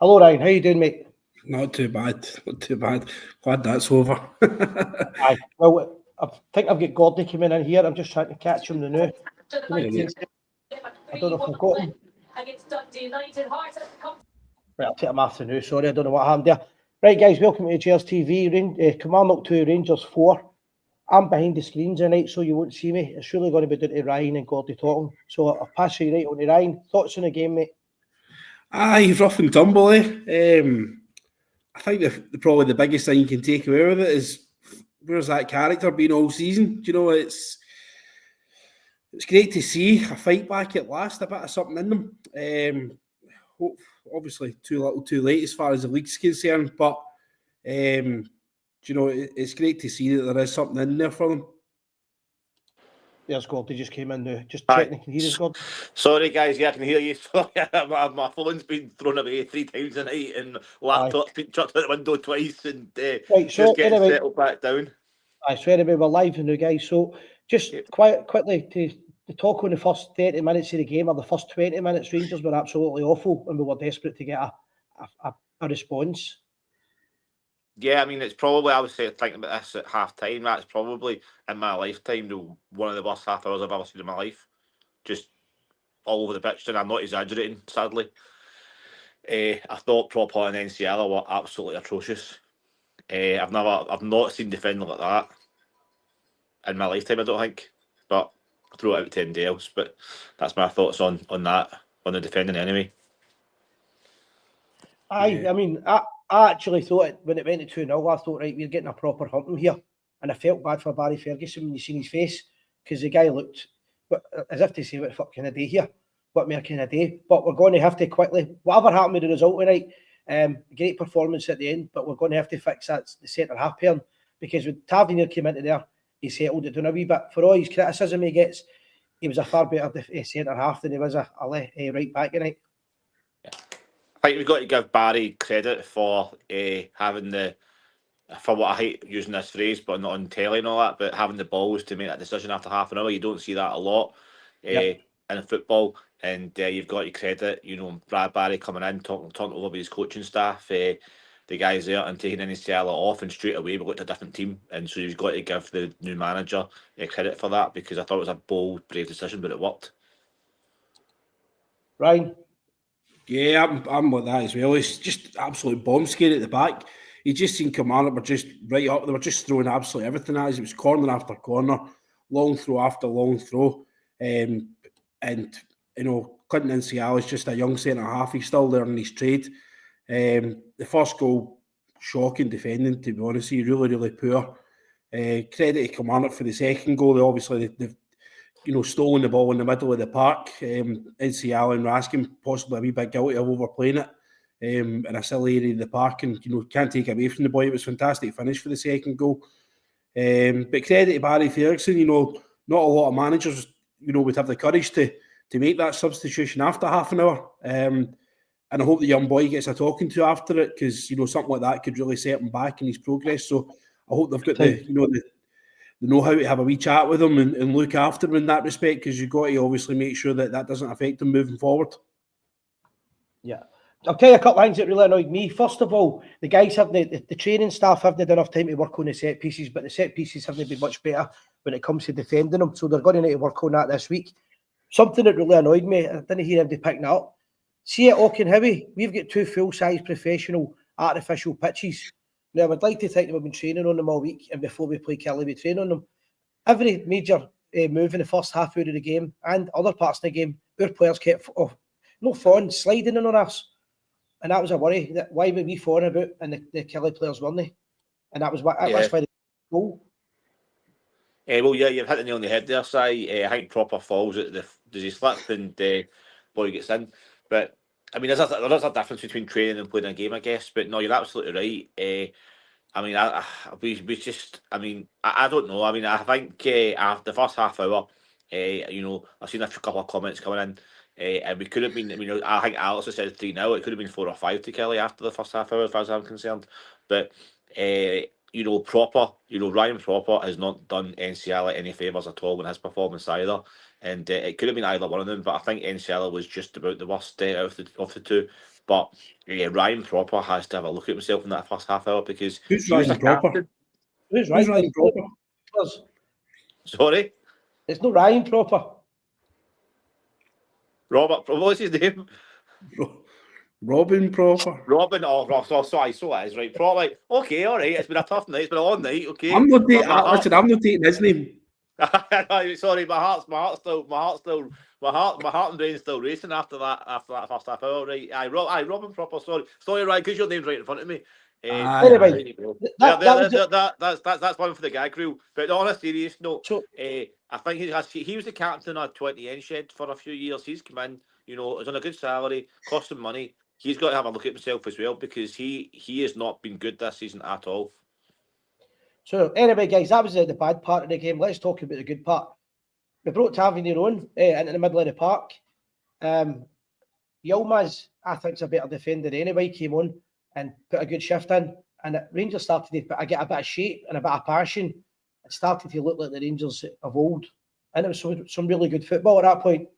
Hello Ryan, how you doing, mate? Not too bad, not too bad. Glad that's over. Aye. Well, I think I've got Gordy coming in here. I'm just trying to catch him now. Give me 10 seconds. I don't know if I've got him. Right, I'll take him after now. Sorry, I don't know what happened there. Right, guys, welcome to Cheers TV. Kilmarnock 2, Rangers 4. I'm behind the screens tonight, so you won't see me. It's really going to be down to Ryan and Gordy talking. So I'll pass you right on to Ryan. Thoughts on the game, mate? Aye, rough and tumble, eh? I think probably the biggest thing you can take away with it is where's that character been all season? You know, it's great to see a fight back at last, a bit of something in them. Obviously, too little, too late as far as the league's concerned, but you know, it's great to see that there is something in there for them. There's Gordy just came in now. Just checking. Can you hear us, Gordy? Sorry, guys. Yeah, I can hear you. My phone's been thrown away 3 times a night, and laptop's been chucked out the window twice, and right, so just getting settled back down. I swear we're live now, guys. So just quite quickly to talk on the first 30 minutes of the game, or the first 20 minutes, Rangers were absolutely awful, and we were desperate to get a response. Yeah, I mean, it's probably, I would say, thinking about this at half time, that's probably in my lifetime one of the worst half hours I've ever seen in my life. Just all over the pitch, and I'm not exaggerating, sadly. I thought Proper and NCL were absolutely atrocious. I've not seen defending like that in my lifetime, I don't think. But I'll throw it out to anybody else. But that's my thoughts on that, on the defending enemy. I mean, I actually thought when it went to 2-0, I thought, right, we're getting a proper humping here. And I felt bad for Barry Ferguson when you seen his face, because the guy looked as if to say, what the fuck can I do here? What more can I do? But we're going to have to quickly, whatever happened with the result tonight, great performance at the end, but we're going to have to fix that, the centre-half pair, because when Tavernier came into there, he settled it down a wee bit. For all his criticism he gets, he was a far better centre-half than he was a right back tonight. Yeah. I think we've got to give Barry credit for having for what I hate using this phrase, but not on telly and all that, but having the balls to make that decision after half an hour. You don't see that a lot in football, and you've got to credit, Brad Barry coming in, talking over with his coaching staff, the guys there, and taking NCL off, and straight away we got a different team. And so you've got to give the new manager credit for that, because I thought it was a bold, brave decision, but it worked. Ryan? Yeah, I'm with that as well. It's just absolute bomb scare at the back. You just seen Kilmarnock were just right up. They were just throwing absolutely everything at us. It was corner after corner, long throw after long throw. And, Clinton NCL is just a young centre-half. He's still learning his trade. The first goal, shocking defending, to be honest. Really, really poor. Credit to Kilmarnock for the second goal. They've stolen the ball in the middle of the park. NCL and Raskin possibly a wee bit guilty of overplaying it in a silly area of the park, and can't take away from the boy. It was a fantastic finish for the second goal. But credit to Barry Ferguson. Not a lot of managers would have the courage to make that substitution after half an hour. And I hope the young boy gets a talking to after it, because something like that could really set him back in his progress. So I hope they've got the know how to have a wee chat with him and look after him in that respect, because you've got to obviously make sure that doesn't affect him moving forward. Yeah. I'll tell you a couple of things that really annoyed me. First of all, the guys the training staff haven't had enough time to work on the set pieces, but the set pieces haven't been much better when it comes to defending them. So they're going to need to work on that this week. Something that really annoyed me, I didn't hear anybody picking it up. See at Auchenhowie, we've got 2 full-size professional artificial pitches. Now, I would like to think that we've been training on them all week, and before we play Kelly, we train on them. Every major move in the first half hour of the game and other parts of the game, our players kept sliding in on us. And that was a worry. Why were we falling about and the Kelly players weren't they? And that's why the goal. Well, yeah, you've hit the nail on the head there, Si. I think Proper falls at does he slip and boy gets in. But I mean, there's a difference between training and playing a game, I guess. But no, you're absolutely right. I mean, I don't know. I mean, I think after the first half hour, I've seen a couple of comments coming in. And we could have been, I think Alex has said 3-0. It could have been 4 or 5 to Kelly after the first half hour, as far as I'm concerned. But, Ryan Proper has not done NCL any favours at all in his performance either. and it could have been either one of them. But I think Encella was just about the worst of the two. But Ryan Proper has to have a look at himself in that first half hour because Who's he was Ryan a Proper? captain. Who's Who's Ryan Proper? Sorry, It's not Ryan Proper. Robert. What's his name? Robin Proper. Robin. Oh, sorry. So it is right. Probably. Okay, all right. It's been a tough night. It's been a long night. Okay. I'm not But my heart- listen, I'm not taking his name. Sorry, my heart and brain's still racing after that first half hour. Right, Robin Proper. Sorry, Ryan, because your name's right in front of me. Anyway, there you go. That's one for the gag reel. But on a serious note, So- I think he was the captain of 20 N Shed for a few years. He's come in, was on a good salary, cost him money. He's got to have a look at himself as well because he has not been good this season at all. So anyway, guys, that was the bad part of the game. Let's talk about the good part. We brought Tavernier on into the middle of the park. Yilmaz, I think, is a better defender anyway, came on and put a good shift in. And Rangers started to get a bit of shape and a bit of passion. It started to look like the Rangers of old. And it was some really good football at that point.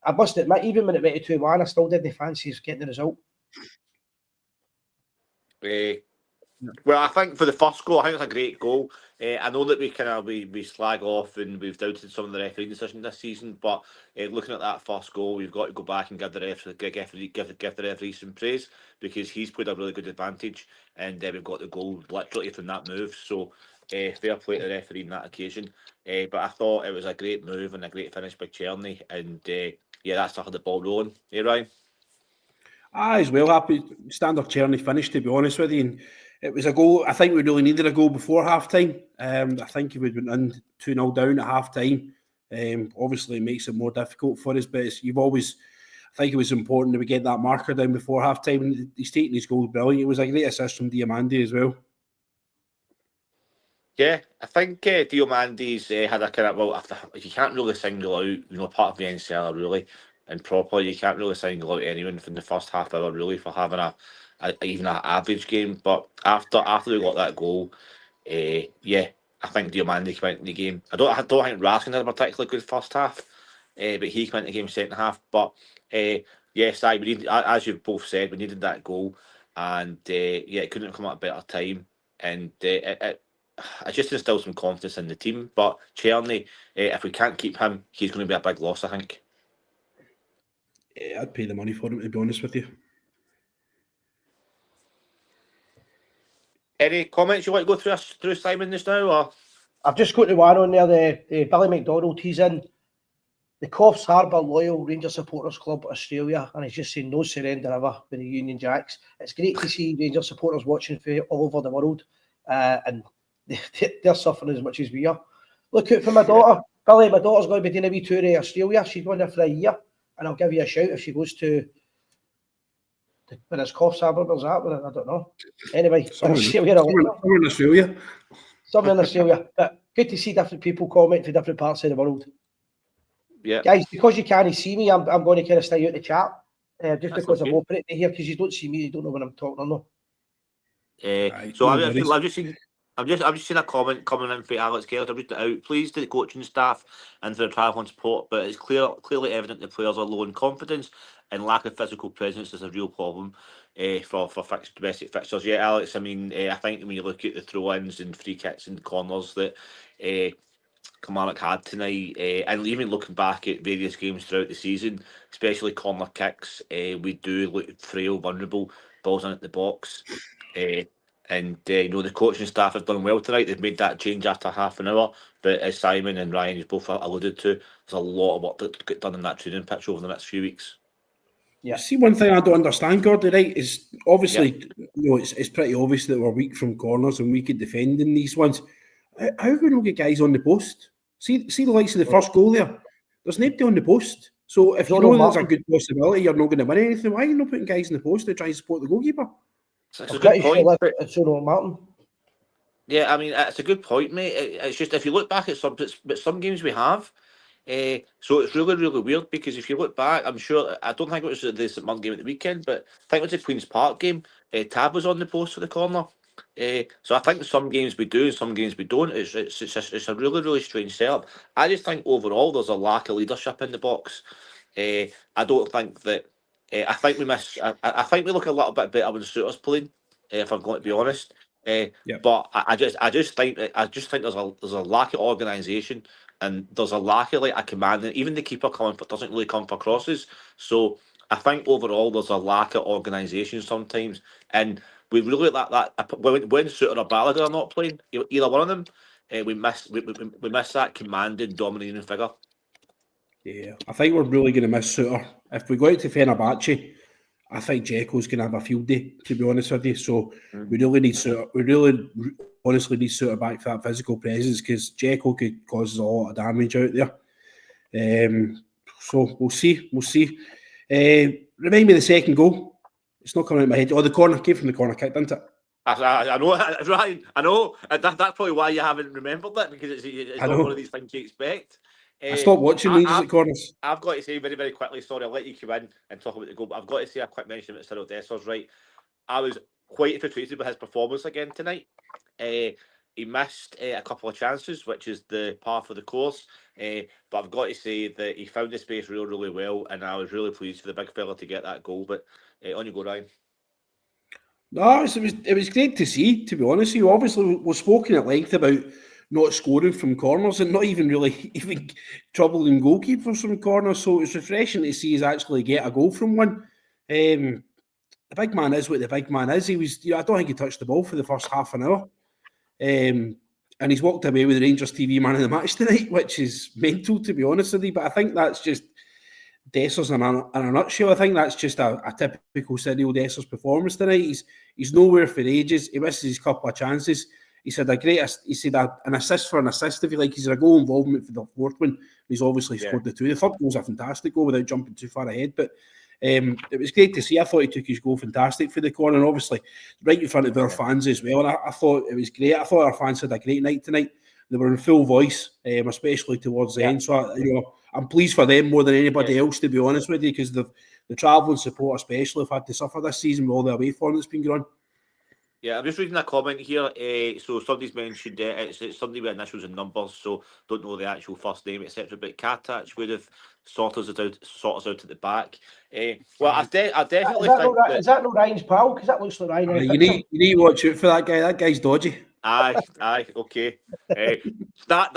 I must admit, even when it went to 2-1, I still didn't fancy getting the result. Well, I think for the first goal, I think it's a great goal. I know that we slag off and we've doubted some of the referee decision this season, but looking at that first goal, we've got to go back and give the referee some praise because he's played a really good advantage, and we've got the goal literally from that move. So fair play to the referee on that occasion. But I thought it was a great move and a great finish by Czerny, and that started the ball rolling. Hey, Ryan? As well happy standard Czerny finish, to be honest with you. And it was a goal. I think we really needed a goal before half time. I think if we'd been in 2-0 down at half time, obviously it makes it more difficult for us. But I think it was important that we get that marker down before half time. And he's taking his goals brilliant. It was a great assist from Diamandi as well. Yeah, I think Diomandi's had a kind of, you can't really single out, part of the NCL really, and properly, you can't really single out anyone from the first half hour really for having even an average game. But after we got that goal, I think Diomandi came into the game. I don't think Raskin had a particularly good first half, but he came into the game second half. But yes, we needed, as you've both said, we needed that goal, and it couldn't have come at a better time, and I just instilled some confidence in the team. But Czerny, if we can't keep him, he's going to be a big loss, I think. Yeah, I'd pay the money for him, to be honest with you. Any comments you want to go through Simon just now? Or? I've just got the one on there, the Billy McDonald, he's in the Coffs Harbour Loyal Ranger Supporters Club Australia, and he's just saying no surrender ever with the Union Jacks. It's great to see Ranger supporters watching for all over the world, and they're suffering as much as we are. Look out for my daughter. Billy, my daughter's going to be doing a wee tour of Australia. She's going there for a year, and I'll give you a shout if she goes to when it's Coffs Harbour, where's that? I don't know. Anyway, somewhere in Australia. Somewhere in Australia. But good to see different people comment from different parts of the world. Yeah, guys, because you can't see me, I'm going to kind of stay out the chat, just That's because okay. I'm operating here. Because you don't see me, you don't know when I'm talking or not. So I've just seen a comment coming in for Alex Gellert. I've read it out. Please to the coaching staff and to the travelling support, but it's clearly evident the players are low in confidence and lack of physical presence is a real problem for domestic fixtures. Yeah, Alex. I mean, I think when you look at the throw-ins and free kicks and corners that Kilmarnock had tonight, and even looking back at various games throughout the season, especially corner kicks, we do look frail, vulnerable, balls in at the box. And the coaching staff have done well tonight. They've made that change after half an hour. But as Simon and Ryan has both alluded to, there's a lot of work to get done in that training pitch over the next few weeks. Yeah. See, one thing I don't understand, Gordy, right, is obviously, it's pretty obvious that we're weak from corners and we could defend in these ones. How can we not get guys on the post? See the likes of the first goal there. There's nobody on the post. So if you know there's a good possibility you're not going to win anything, why are you not putting guys in the post to try and support the goalkeeper? It's a good point. It's Martin. Yeah, I mean, it's a good point, mate. It's just if you look back at some games we have, so it's really, really weird because if you look back, I don't think it was the St Mirren game at the weekend, but I think it was the Queen's Park game. Tab was on the post for the corner. So I think some games we do, and some games we don't. It's a really, really strange setup. I just think overall there's a lack of leadership in the box. I don't think that. I think we miss. I think we look a little bit better when Souttar's playing. If I'm going to be honest. Yep. But I just think there's a lack of organisation, and there's a lack of like a command. And even the keeper doesn't really come for crosses. So I think overall there's a lack of organisation sometimes, and we really that when Soutar or Balaguer are not playing, either one of them, we miss that commanding, dominating figure. Yeah, I think we're really going to miss Soutar. If we go out to Fenerbahce, I think Dzeko's going to have a field day, to be honest with you. So we really need Soutar. We really honestly need Soutar back for that physical presence, because Dzeko could cause us a lot of damage out there. So we'll see. We'll see. Remind me of the second goal. It's not coming out of my head. Oh, the corner came from the corner kick, didn't it? I know, Ryan. I know. That's probably why you haven't remembered that, because it's not one of these things you expect. I stopped watching these at corners. I've got to say very, very quickly, sorry, I'll let you come in and talk about the goal, but I've got to say a quick mention about Cyril Dessers, right? I was quite frustrated with his performance again tonight. He missed a couple of chances, which is the par for the course. But I've got to say that he found the space really, really well, and I was really pleased for the big fella to get that goal. But on you go, Ryan. No, it was great to see, to be honest. You obviously we've spoken at length about not scoring from corners and not even really even troubling goalkeepers from corners. So it's refreshing to see us actually get a goal from one. The big man is what the big man is. He was, I don't think he touched the ball for the first half an hour. And he's walked away with the Rangers TV man of the match tonight, which is mental, to be honest with you. But I think that's just Dessers in a nutshell. I think that's just a typical Cyril Dessers performance tonight. He's nowhere for ages. He misses his couple of chances. He said an assist for an assist, if you like. He's a goal involvement for the fourth one. He's obviously scored the two. The third goal's a fantastic goal without jumping too far ahead. But it was great to see. I thought he took his goal fantastic for the corner, and obviously right in front of our fans as well. And I thought it was great. I thought our fans had a great night tonight. They were in full voice, especially towards the end. So I'm pleased for them more than anybody else, to be honest with you, because the travelling support especially have had to suffer this season with all the away form that's been going on. Yeah, I'm just reading a comment here. So somebody's mentioned it's somebody with initials and numbers, so don't know the actual first name, etc. But Katic would have sorted us out at the back. Well, I definitely think is that not Ryan's pal? Because that looks like Ryan. You need to watch out for that guy. That guy's dodgy. Aye, okay. That's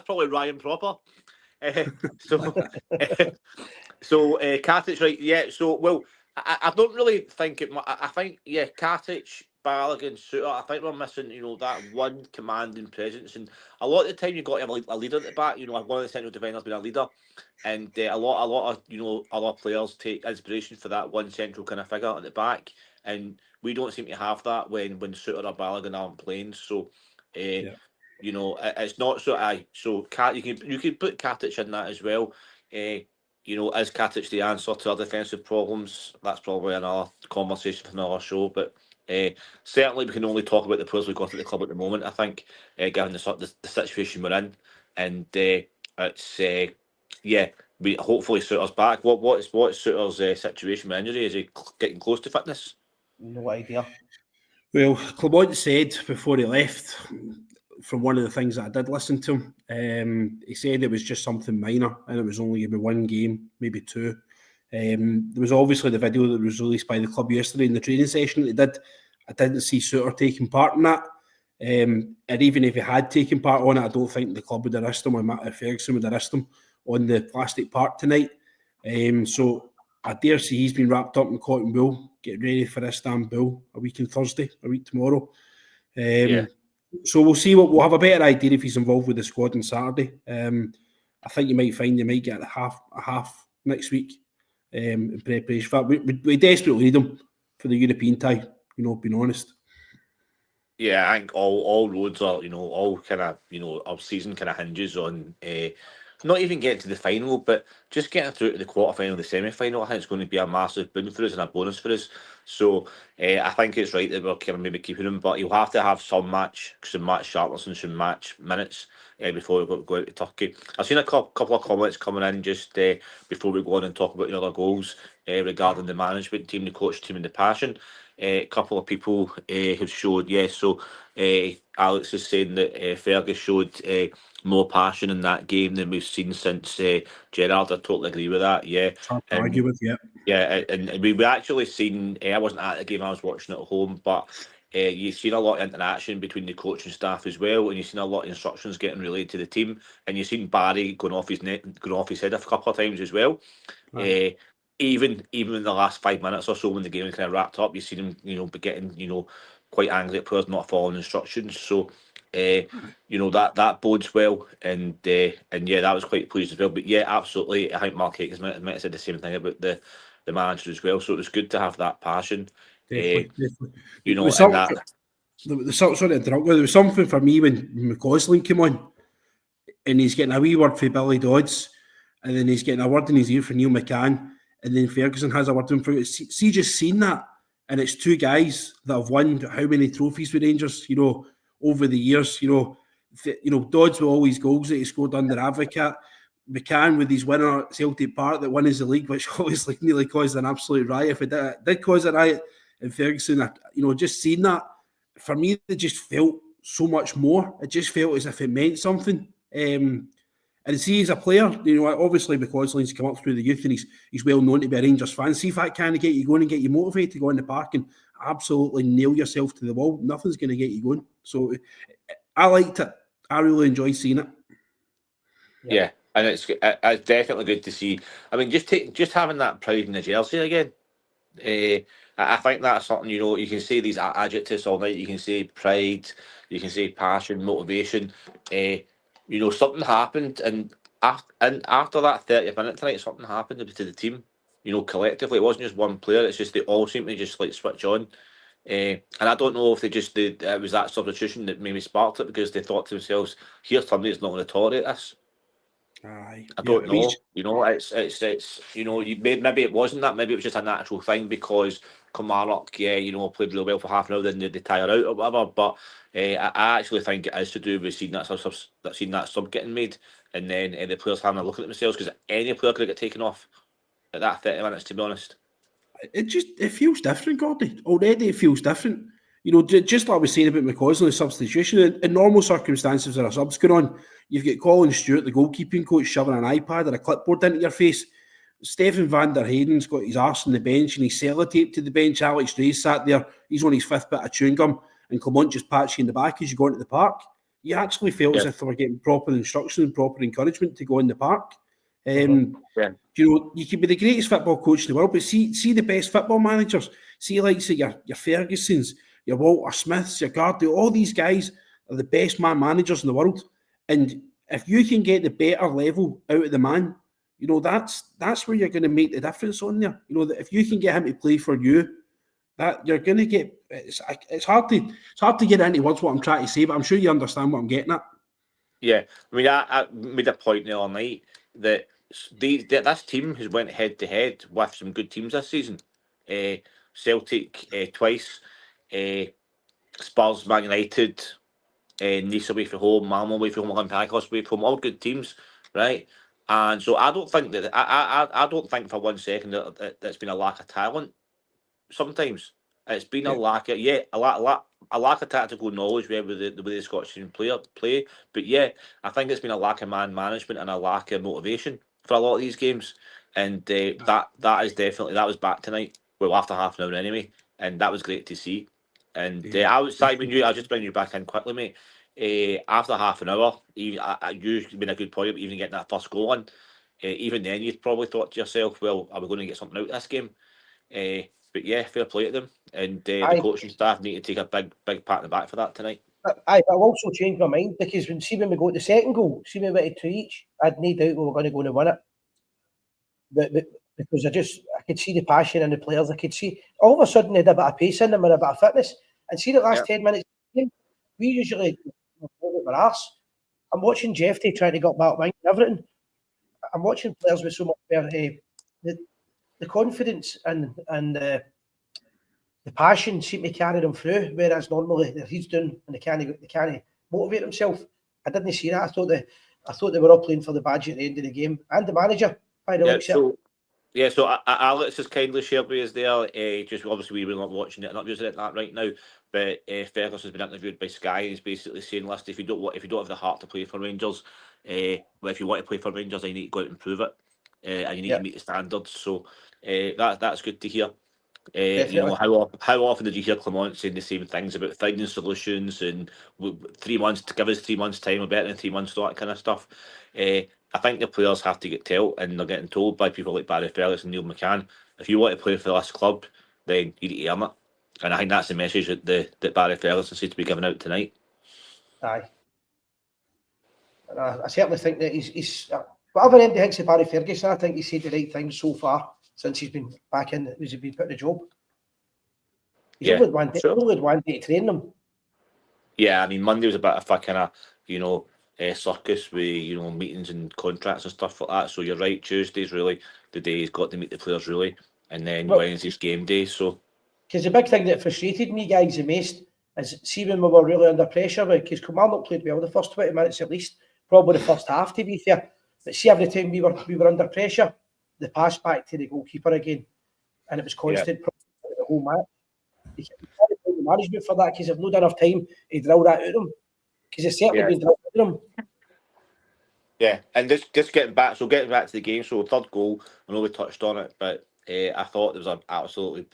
probably Ryan proper. So Katic, right? Yeah. So well, I don't really think it. I think Katic, Balogun, and Soutar. I think we're missing, that one commanding presence, and a lot of the time you've got to have a leader at the back. One of the central defenders being a leader, and a lot of other players take inspiration for that one central kind of figure at the back, and we don't seem to have that when Soutar or Balogun aren't playing. So, it's not so. So you can put Katic in that as well. Is Katic the answer to our defensive problems? That's probably another conversation for another show. But certainly we can only talk about the players we've got at the club at the moment, I think, given the situation we're in. And it's, we hopefully Soutar's back. What's Soutar's situation with injury? Is he getting close to fitness? No idea. Well, Clement said before he left, from one of the things that I did listen to him, he said it was just something minor and it was only going to be one game, maybe two. There was obviously the video that was released by the club yesterday in the training session that they did. I didn't see Soutar taking part in that. And even if he had taken part on it, I don't think the club would have risked him, or Matt Ferguson would have risked him on the plastic part tonight. So I dare say he's been wrapped up in cotton wool, getting ready for Istanbul a week on Thursday, a week tomorrow. So we'll see. We'll have a better idea if he's involved with the squad on Saturday. I think you might find they might get a half next week in preparation for that. We desperately need him for the European tie, being honest. Yeah, I think all roads are, all kind of, our season kind of hinges on not even getting to the final, but just getting through to the quarterfinal, the semi-final, I think it's going to be a massive boon for us and a bonus for us. So I think it's right that we're kind of maybe keeping him, but he'll have to have some match sharpness and some match minutes before we go out to Turkey. I've seen a couple of comments coming in just before we go on and talk about the other goals regarding the management team, the coach team, and the passion. A couple of people have showed, so Alex is saying that Fergus showed more passion in that game than we've seen since Gerrard. I totally agree with that. Yeah, It's hard to argue with, yeah. Yeah, and we actually seen. I wasn't at the game; I was watching it at home, but you've seen a lot of interaction between the coaching staff as well, and you've seen a lot of instructions getting relayed to the team, and you've seen Barry going off his head a couple of times as well. Right. Even in the last 5 minutes or so, when the game was kind of wrapped up, you've seen him be getting quite angry at players not following instructions. So that bodes well, and yeah, that was quite pleased as well. But yeah, absolutely, I think Mark Hakes might have said the same thing about the manager as well. So it was good to have that passion. Definitely. And that. Sorry to interrupt. There was something for me when McCausland came on, and he's getting a wee word for Billy Dodds, and then he's getting a word in his ear for Neil McCann, and then Ferguson has a word in for. See, just seen that, and it's two guys that have won how many trophies with Rangers, over the years. Dodds with all his goals that he scored under Advocate. McCann with his winner at Celtic Park that won us the league, which obviously nearly caused an absolute riot. If it did cause a riot, and Ferguson, just seeing that, for me, it just felt so much more. It just felt as if it meant something. And see, as a player, obviously because Lane's come up through the youth and he's well known to be a Rangers fan. See if that kind of get you going and get you motivated to go in the park and absolutely nail yourself to the wall. Nothing's going to get you going. So I liked it. I really enjoyed seeing it. Yeah, and it's definitely good to see. I mean, just having that pride in the jersey again. I think that's something, you can say these adjectives all night. You can say pride, you can say passion, motivation. Something happened, and after that 30th minute tonight, something happened to the team. Collectively, it wasn't just one player. It's just they all seemed to just switch on. And I don't know if it was that substitution that maybe sparked it, because they thought to themselves, "Here's somebody that's not going to tolerate this." Aye. I don't know. It's maybe it wasn't that. Maybe it was just a natural thing because Kilmarnock, played really well for half an hour, then they tire out or whatever. But I actually think it is to do with seeing that sub getting made, and then the players having a look at themselves, because any player could get taken off at that 30 minutes. To be honest, it feels different, Gordy. Already it feels different. Just like I was saying about McCausland, substitution, in normal circumstances where a sub's going on, you've got Colin Stewart, the goalkeeping coach, shoving an iPad or a clipboard into your face. Stefan van der Heyden's got his arse on the bench and he's sellotaped to the bench. Alex Ray's sat there, he's on his fifth bit of chewing gum, and Clement just pats you in the back as you go into the park. You actually felt as if they were getting proper instruction and proper encouragement to go in the park. You could be the greatest football coach in the world, but see the best football managers. See likes of your Fergusons, your Walter Smiths, your Gardy, all these guys are the best managers in the world. And if you can get the better level out of the man, that's where you're going to make the difference on there. That if you can get him to play for you, that you're going to get. It's hard to get into words what I'm trying to say, but I'm sure you understand what I'm getting at. Yeah, I mean, I made a point the other night that this team has went head to head with some good teams this season. Celtic twice, Spurs, Man United, Nice away from home, Malmo away from home, Olympiacos away from home, all good teams, right? And so I don't think that I don't think for 1 second that it's been a lack of talent. Sometimes it's been a lack of a lack of tactical knowledge with the way the Scottish team play. But yeah, I think it's been a lack of man management and a lack of motivation for a lot of these games. And that was back tonight. Well, after half an hour anyway, and that was great to see. And I'll just bring you back in quickly, mate. After half an hour, you've been a good point, even getting that first goal on. Even then, you probably thought to yourself, "Well, are we going to get something out of this game?" But yeah, fair play to them, and the coaching staff need to take a big pat on the back for that tonight. I've also changed my mind, because when we got the second goal, when we went to 2 each, I had no doubt we were going to go and win it. But because I could see the passion in the players, I could see all of a sudden they had a bit of pace in them and a bit of fitness. And see the last 10 minutes, we usually our arse. I'm watching Jeffrey trying to get back wing and everything. I'm watching players with so much better, the confidence and the passion seem to carry them through, whereas normally they're heads down and they can't motivate themselves. I didn't see that. I thought they were all playing for the badge at the end of the game, and the manager, by the looks of it. So Alex has kindly shared with us there. Just obviously we were not watching it and not using it that right now, but Ferguson's been interviewed by Sky. He's basically saying, "List, if you don't have the heart to play for Rangers, well, if you want to play for Rangers, then you need to go out and prove it, and you need to meet the standards." So that's good to hear. You know, how often did you hear Clement saying the same things about finding solutions and 3 months to give us 3 months time or better than 3 months, all that kind of stuff. I think the players have to get told, and they're getting told by people like Barry Ferguson and Neil McCann, if you want to play for this club, then you need to earn it. And I think that's the message that Barry Ferguson seems to be giving out tonight. Aye. And I certainly think that he's whatever MD thinks of Barry Ferguson, I think he's said the right things so far since he's been back in, he's been put in the job. He's only had one day to train them. Yeah, I mean, Monday was a bit of a kind of, circus with, meetings and contracts and stuff like that. So you're right, Tuesday's really the day he's got to meet the players, really. And then Wednesday's game day, so... Because the big thing that frustrated me, guys, the most, is see when we were really under pressure, because Kilmarnock played well the first 20 minutes at least, probably the first half, to be fair. But see, every time we were under pressure, the pass back to the goalkeeper again, and it was constant the whole match. You can't blame the management for that, because they've not done enough time to drill that out of them, because it's certainly been drilled out of them. Yeah, and just getting back to the game, so third goal, I know we touched on it, but I thought there was an absolutely...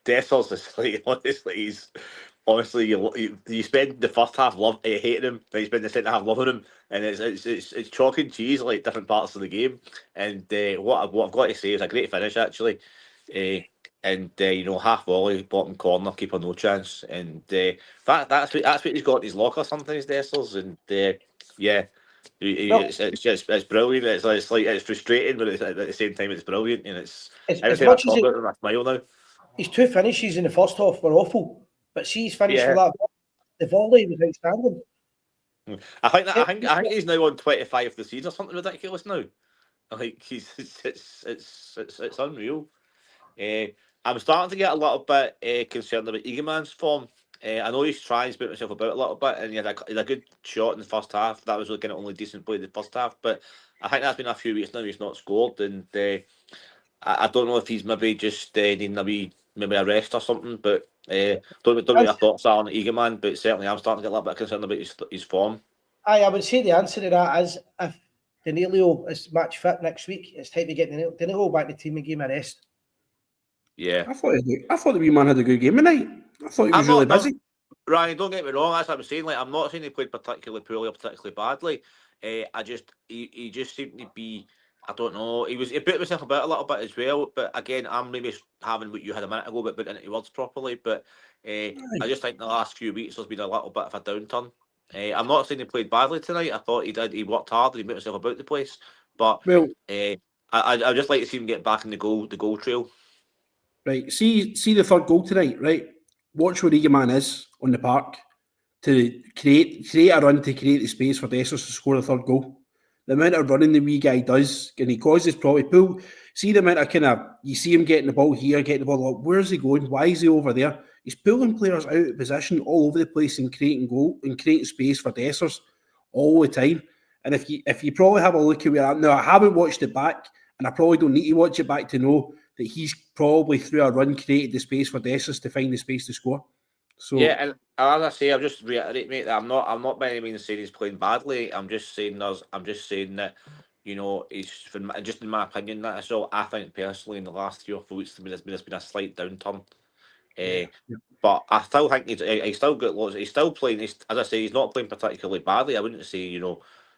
Dessers is like, honestly, you spend the first half hating him, then you spend the second half loving him, and it's chalk and cheese like different parts of the game. And what I've got to say is a great finish actually, and half volley, bottom corner, keeper no chance, and that's what he's got in his locker sometimes, Dessers, and it's brilliant. It's frustrating, but at the same time it's brilliant, and it's as much as I smile now. His two finishes in the first half were awful, but see his finish for that, the volley was outstanding. I think he's now on 25 of the season or something ridiculous now. Like it's unreal. I'm starting to get a little bit concerned about Eagleman's form. I know he's trying to put himself about a little bit, and he had a good shot in the first half. That was kind of only decent play in the first half, but I think that's been a few weeks now he's not scored, and I don't know if he's maybe just needing maybe a rest or something, but don't know what your thoughts are on Eagleman, but certainly I'm starting to get a little bit concerned about his form. I would say the answer to that is if Danilo is match fit next week, it's time to get Danilo back to the team and give him a rest. Yeah, I thought the wee man had a good game tonight. I thought he was really busy. Ryan, don't get me wrong. That's what I'm saying. Like, I'm not saying he played particularly poorly or particularly badly. He just seemed to be. I don't know. He put himself about a little bit as well. But again, I'm maybe having what you had a minute ago, but put into words properly. But I just think the last few weeks there's been a little bit of a downturn. I'm not saying he played badly tonight. I thought he did. He worked hard. He put himself about the place. But I just like to see him get back in the goal trail. Right. See the third goal tonight. Right. Watch where Eagleman is on the park to create a run to create the space for Dessers to score the third goal. The amount of running the wee guy does, and he causes probably pull. See the amount of you see him getting the ball here, getting the ball up. Where's he going? Why is he over there? He's pulling players out of position all over the place and creating goal and creating space for Dessers all the time. And if you probably have a look at where I'm now, I haven't watched it back, and I probably don't need to watch it back to know that he's probably through a run created the space for Dessers to find the space to score. So yeah, and as I say, I'll just reiterate, mate, that I'm not by any means saying he's playing badly. I'm just saying that he's just in my opinion that so I think personally in the last 3 or 4 weeks there's been a slight downturn. But I still think he's still got lots. He's still playing. As I say, he's not playing particularly badly. I wouldn't say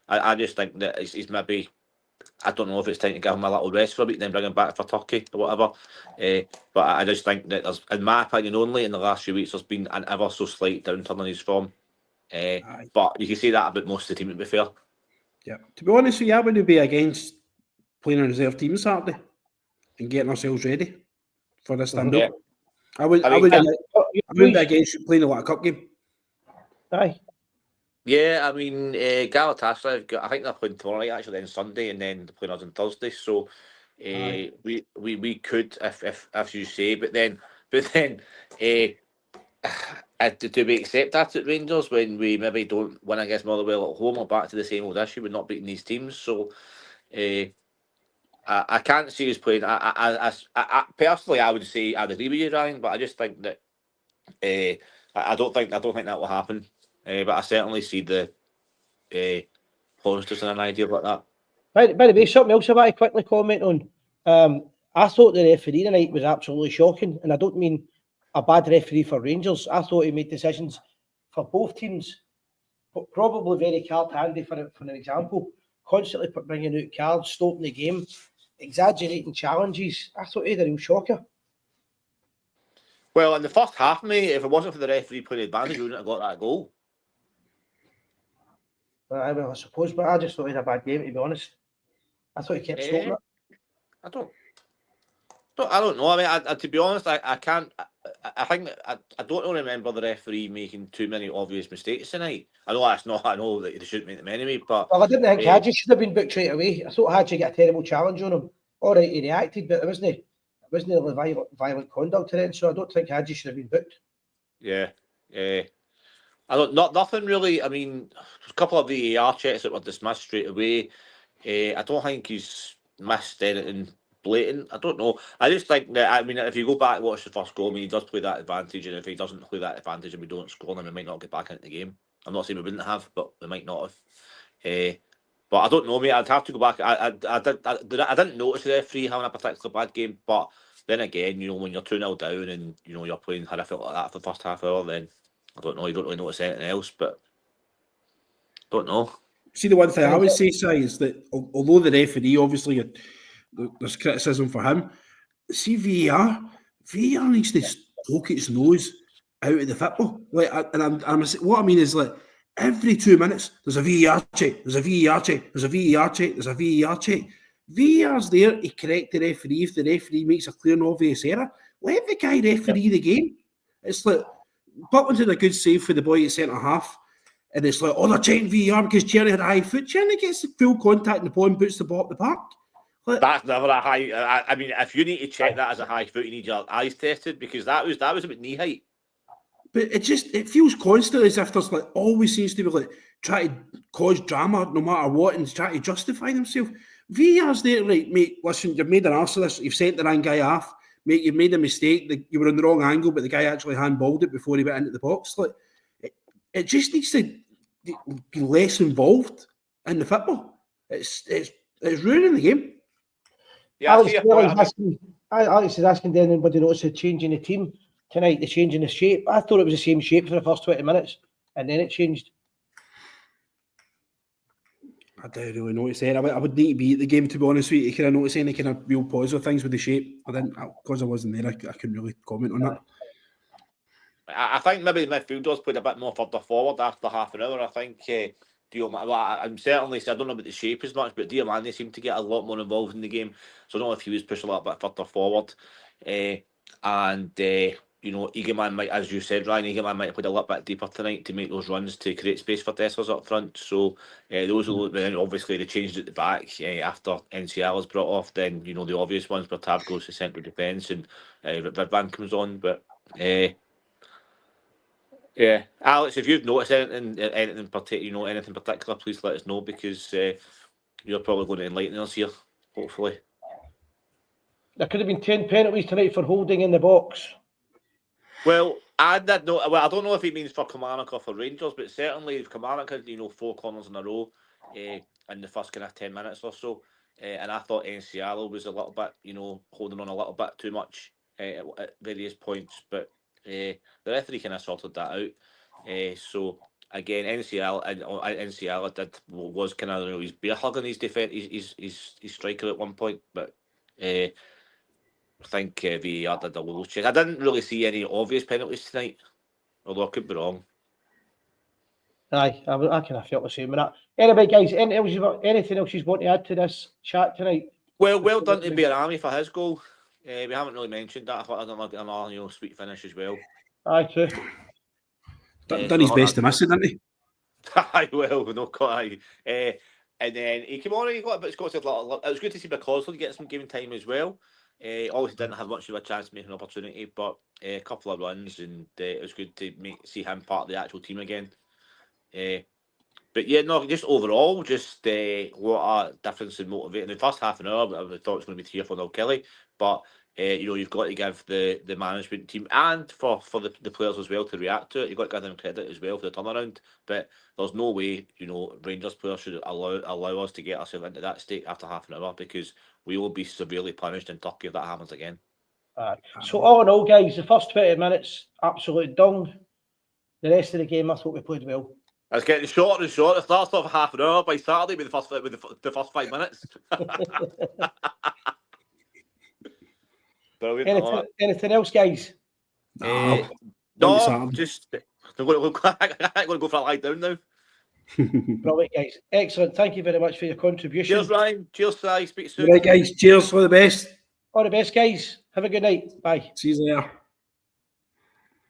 I just think that he's maybe. I don't know if it's time to give him a little rest for a week and then bring him back for Turkey or whatever. But I just think that there's, in my opinion only, in the last few weeks, there's been an ever so slight downturn in his form. But you can say that about most of the team, to be fair. Yeah. To be honest with you, I wouldn't be against playing a reserve team Saturday and getting ourselves ready for this stand-up. Yeah. I wouldn't be against playing a lot of cup game. Aye. Yeah, I mean, Galatasaray, I think they're playing tomorrow night, actually, then Sunday, and then they're playing us on Thursday. So we could, if you say, but then, do we accept that at Rangers when we maybe don't win against Motherwell at home, or back to the same old issue with not beating these teams? So I can't see us playing. I personally, I would say I'd agree with you, Ryan, but I just think that I don't think that will happen. But I certainly see the positives and an idea like that. By the way, something else I want to quickly comment on. I thought the referee tonight was absolutely shocking, and I don't mean a bad referee for Rangers. I thought he made decisions for both teams, but probably very card handy for an example. Constantly bringing out cards, stopping the game, exaggerating challenges. I thought he had a real shocker. Well, in the first half, mate, if it wasn't for the referee playing advantage, we wouldn't have got that goal. Well, I suppose, but I just thought he had a bad game, to be honest. I thought he kept stopping it. I don't know. I mean, to be honest, I can't. I think I don't really remember the referee making too many obvious mistakes tonight. I know that's not. I know that they shouldn't make them anyway. But well, I didn't think Hadji should have been booked straight away. I thought Hadji got a terrible challenge on him. All right, he reacted, but it wasn't really violent conduct to it. So I don't think Hadji should have been booked. Yeah. I don't. Nothing really. I mean, a couple of VAR checks that were dismissed straight away. I don't think he's missed anything blatant. I don't know. I just think that, I mean, if you go back and watch the first goal, I mean, he does play that advantage, and if he doesn't play that advantage and we don't score, then we might not get back into the game. I'm not saying we wouldn't have, but we might not have. But I don't know, mate. I'd have to go back. I didn't notice the referee having a particularly bad game, but then again, you know, when you're 2-0 down and, you know, you're playing horrific like that for the first half hour, then I don't know. You don't really notice anything else, but don't know. See, the one thing I would say, Si, is that although the referee, obviously, there's criticism for him, see VAR needs to poke its nose out of the football. Like, what I mean is, like, every 2 minutes, there's a VAR check, there's a VAR check, there's a VAR check, there's a VAR check. VAR's there to correct the referee if the referee makes a clear and obvious error. Let the guy referee the game. It's like, Butland did a good save for the boy at centre half, and it's like, oh, they're checking VAR because Cherry had a high foot. Cherry gets the full contact and the ball and puts the ball up the park. Like, that's never a high. I mean, if you need to check that as a high foot, you need your eyes tested, because that was about knee height. But it feels constantly as if there's, like, always seems to be, like, trying to cause drama no matter what and trying to justify themselves. VAR's there, like, mate, listen, you've made an arse of this, you've sent the wrong guy off, mate, you've made a mistake, you were on the wrong angle, but the guy actually handballed it before he went into the box. Like, it just needs to be less involved in the football. It's ruining the game. Yeah, Alex is asking, did anybody notice the change in the team tonight, the change in the shape? I thought it was the same shape for the first 20 minutes, and then it changed. I don't really notice it. I would need to be at the game, to be honest with you, to kind of notice any kind of real positive things with the shape. I didn't, because I wasn't there, I couldn't really comment on that. I think maybe the midfielders played a bit more further forward after half an hour. I think I'm certainly, I don't know about the shape as much, but Diamande seemed to get a lot more involved in the game. So I don't know if he was pushed a little bit further forward. You know, Eagleman might, as you said, Ryan, Eagleman might have played a little bit deeper tonight to make those runs to create space for Dessers up front. So those will, then obviously they changed at the back after NCL was brought off. Then, you know, the obvious ones where Tab goes to central defence and Vidvan comes on. But yeah, Alex, if you've noticed anything particular, please let us know, because you're probably going to enlighten us here, hopefully. There could have been 10 penalties tonight for holding in the box. Well, I don't know if he means for Kilmarnock or for Rangers, but certainly if Kilmarnock had, 4 corners in a row in the first kind of 10 minutes or so, and I thought NCL was a little bit, holding on a little bit too much at various points, but the referee kind of sorted that out. So again, NCL was kind of, he's beer hugging his defence, his striker at one point, but I think VAR did a little check. I didn't really see any obvious penalties tonight, although I could be wrong. Aye, I kind of felt the same with that. Anyway, guys, anything else you want to add to this chat tonight? Well done to Bearami for his goal. We haven't really mentioned that. I thought I'd done another sweet finish as well. Aye, true. Done his best to miss it, didn't he? I will, no quite. And then he came on and he got a bit Scottish. It was good to see McCausland get some game time as well. Obviously didn't have much of a chance to make an opportunity, but a couple of runs, and it was good to see him part of the actual team again. But yeah, no, just overall, just what a difference in motivating. The first half an hour, I thought it was going to be 3-4-0 Kelly, but you've got to give the management team and for the players as well to react to it. You've got to give them credit as well for the turnaround. But there's no way, Rangers players should allow us to get ourselves into that state after half an hour, because we will be severely punished in Turkey if that happens again. So all in all, guys, the first 20 minutes, absolute dung. The rest of the game, I thought we played well. It's getting shorter and shorter. It starts off half an hour by Saturday with the first 5 minutes. Brilliant. Anything else, guys? No, just I'm going to go for a lie down now. Brilliant, guys. Excellent. Thank you very much for your contribution. Cheers, Ryan. Cheers, Si. Speak soon. Right, guys. Cheers. For the best. All the best, guys. Have a good night. Bye. See you there.